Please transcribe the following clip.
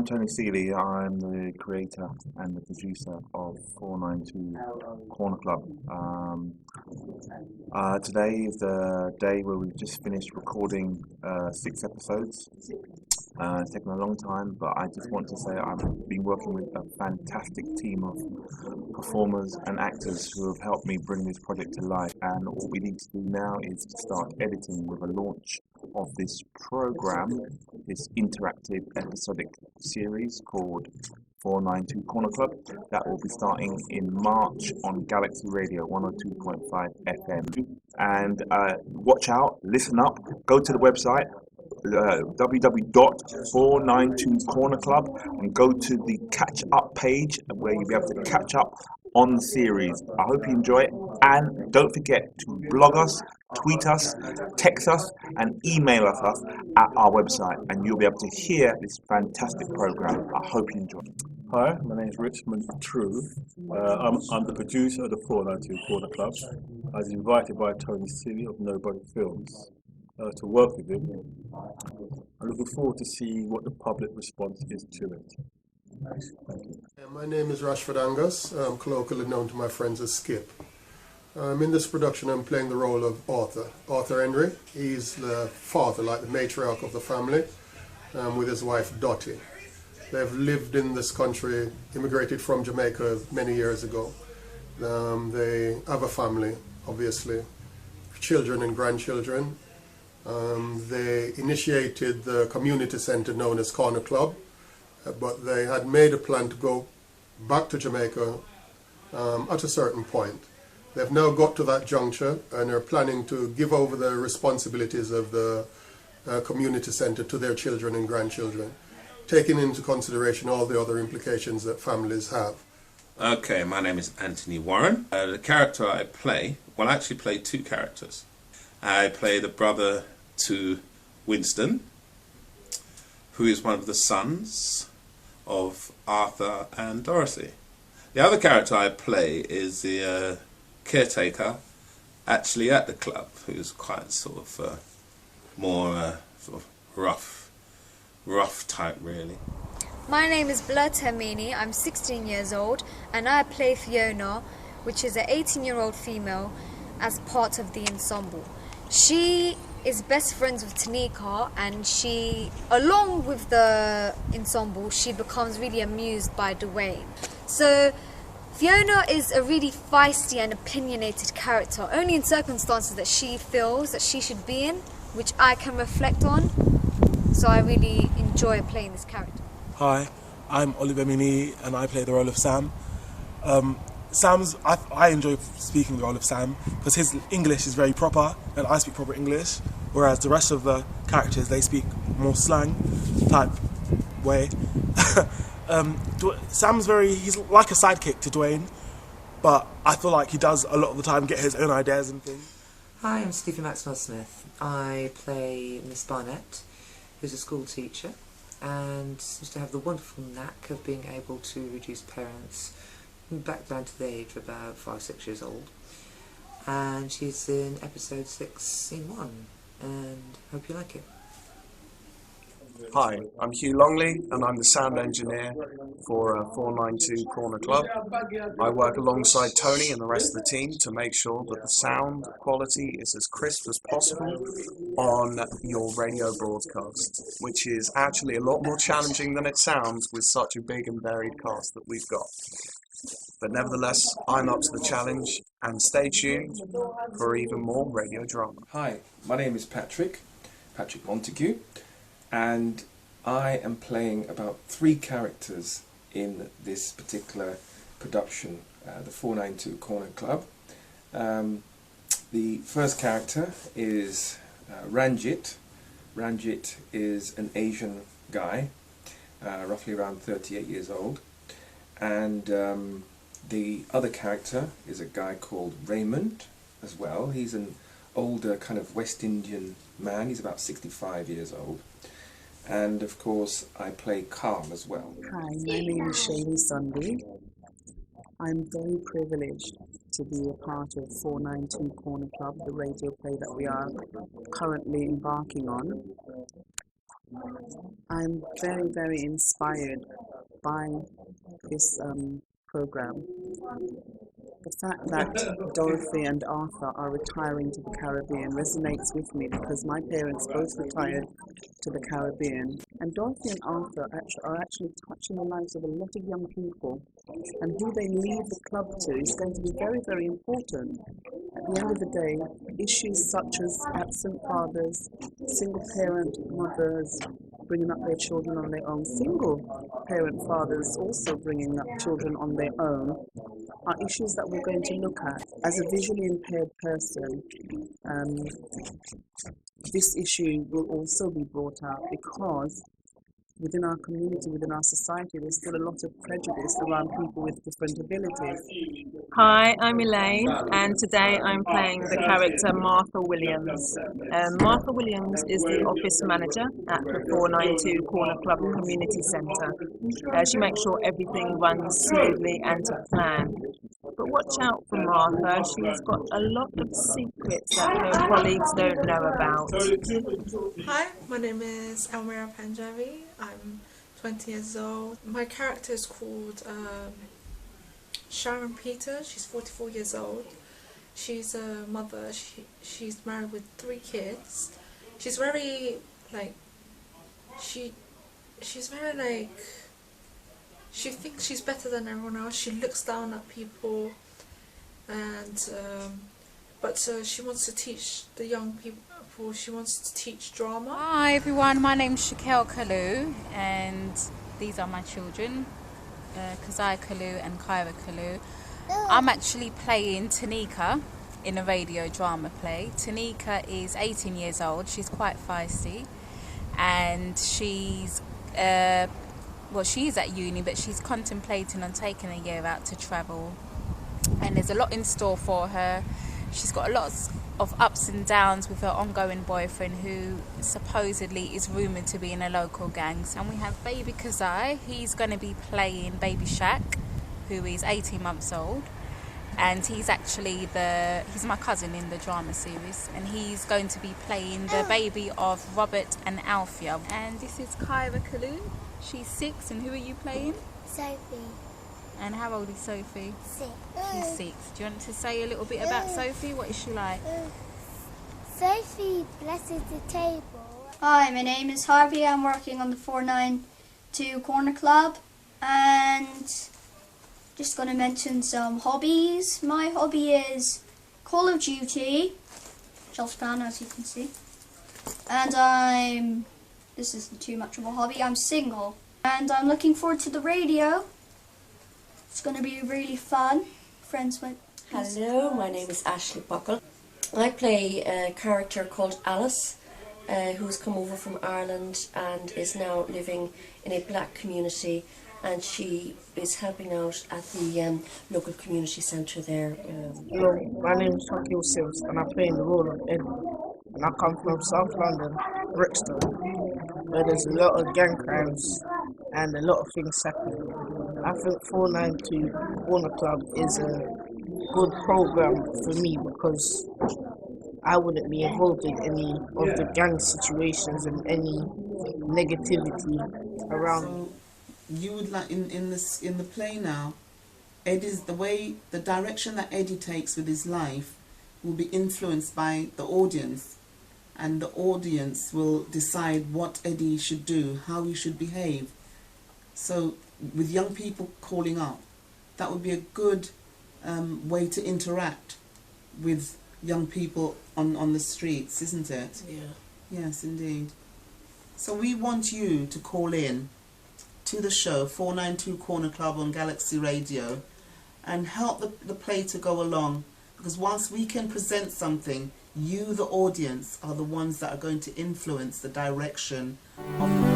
Tony Seeley. I'm the creator and the producer of 492 Korna Klub. Today is the day where we've just finished recording 6 episodes. It's taken a long time, but I just want to say I've been working with a fantastic team of performers and actors who have helped me bring this project to life. And all we need to do now is to start editing with a launch of this program, this interactive episodic series called 492 Korna Klub, that will be starting in March on Galaxy Radio 102.5 FM. And watch out, listen up, go to the website www.492Korna Klub and go to the catch up page where you'll be able to catch up on the series. I hope you enjoy it, and don't forget to blog us, tweet us, text us and email us at our website, and you'll be able to hear this fantastic program. I hope you enjoy it. Hi, my name is Richmond True. I'm the producer of the 492 Korna Klub. I was invited by Tony Seeley of Nobody Films to work with him. I'm looking forward to see what the public response is to it. My name is Rashford Angus. I'm colloquially known to my friends as Skip. In this production I'm playing the role of Arthur Henry. He's the father, like the matriarch of the family, with his wife Dottie. They've lived in this country, immigrated from Jamaica many years ago. They have a family, obviously, children and grandchildren. They initiated the community centre known as Korna Klub, but they had made a plan to go back to Jamaica at a certain point. They've now got to that juncture and are planning to give over the responsibilities of the community centre to their children and grandchildren, taking into consideration all the other implications that families have. Okay, my name is Anthony Warren. The character I play, well, I actually play 2 characters. I play the brother to Winston, who is one of the sons of Arthur and Dorothy. The other character I play is the caretaker actually at the club, who's quite sort of more sort of rough type really. My name is Bella Termini. I'm 16 years old and I play Fiona, which is an 18-year-old female, as part of the ensemble. She is best friends with Tanika, and she, along with the ensemble, she becomes really amused by Dwayne. So Fiona is a really feisty and opinionated character, only in circumstances that she feels that she should be in, which I can reflect on. So I really enjoy playing this character. Hi, I'm Oliver Mini and I play the role of Sam. I enjoy speaking the role of Sam because his English is very proper and I speak proper English, whereas the rest of the characters, they speak more slang type way. Sam's he's like a sidekick to Dwayne, but I feel like he does a lot of the time get his own ideas and things. Hi, I'm Stephen Maxwell Smith. I play Miss Barnett, who's a school teacher and seems to have the wonderful knack of being able to reduce parents back down to the age of about 5-6 years old. And she's in episode 6, scene 1, and hope you like it. Hi, I'm Hugh Longley and I'm the sound engineer for 492 Korna Klub. I work alongside Tony and the rest of the team to make sure that the sound quality is as crisp as possible on your radio broadcast, which is actually a lot more challenging than it sounds with such a big and varied cast that we've got. But nevertheless, I'm up to the challenge, and stay tuned for even more radio drama. Hi, my name is Patrick Montague, and I am playing about 3 characters in this particular production, the 492 Korna Klub. The first character is Ranjit. Ranjit is an Asian guy, roughly around 38 years old, and the other character is a guy called Raymond as well. He's an older kind of West Indian man. He's about 65 years old. And of course I play Carl as well. Hi, my name is Shaylee Sunday. I'm very privileged to be a part of 492 Korna Klub, the radio play that we are currently embarking on. I'm very, very inspired by this program. The fact that Dorothy and Arthur are retiring to the Caribbean resonates with me because my parents both retired to the Caribbean. And Dorothy and Arthur are actually touching the lives of a lot of young people. And who they leave the club to is going to be very, very important. At the end of the day, issues such as absent fathers, single parent mothers, bringing up their children on their own, single parent fathers also bringing up children on their own, are issues that we're going to look at. As a visually impaired person, this issue will also be brought out because within our community, within our society, there's still a lot of prejudice around people with different abilities. Hi, I'm Elaine, and today I'm playing the character Martha Williams. Martha Williams is the office manager at the 492 Korna Klub Community Centre. She makes sure everything runs smoothly and to plan. But watch out for Martha, she's got a lot of secrets that her colleagues don't know about. Hi, my name is Elmira Panjabi. I'm 20 years old. My character is called Sharon Peter. She's 44 years old. She's a mother. She's married with 3 kids. She's very she's very she thinks she's better than everyone else. She looks down at people, and but she wants to teach the young people. She wants to teach drama. Hi everyone, my name's Shakel Kalu, and these are my children, Kazai Kalu and Kyra Kalu. I'm actually playing Tanika in a radio drama play. Tanika is 18 years old. She's quite feisty, and she's she's at uni, but she's contemplating on taking a year out to travel, and there's a lot in store for her. She's got a lot of ups and downs with her ongoing boyfriend, who supposedly is rumoured to be in a local gang. And we have baby Kazai. He's going to be playing baby Shaq, who is 18 months old, and he's actually he's my cousin in the drama series, and he's going to be playing the baby of Robert and Alfia. And this is Kyra Kalu. She's 6, and who are you playing? Sophie. And how old is Sophie? 6. She's 6. Do you want to say a little bit about Sophie? What is she like? Sophie blesses the table. Hi, my name is Harvey. I'm working on the 492 Korna Klub, and just going to mention some hobbies. My hobby is Call of Duty, Chelsea fan, as you can see. And this isn't too much of a hobby, I'm single. And I'm looking forward to the radio. It's going to be really fun. Friends went. Hello, my name is Ashley Buckle. I play a character called Alice, who's come over from Ireland and is now living in a black community, and she is helping out at the local community centre there. Hello, my name is Shakil Sims, and I play in the role of Ed. And I come from South London, Brixton, where there's a lot of gang crimes and a lot of things happening. I think 492 Korna Klub is a good program for me because I wouldn't be involved in any of the gang situations and any negativity around. So you would like in the play now, Eddie's the direction that Eddie takes with his life will be influenced by the audience, and the audience will decide what Eddie should do, how he should behave. So with young people calling up, that would be a good way to interact with young people on the streets, isn't it? Yeah. Yes, indeed. So we want you to call in to the show 492 Korna Klub on Galaxy Radio and help the play to go along, because once we can present something, you, the audience, are the ones that are going to influence the direction of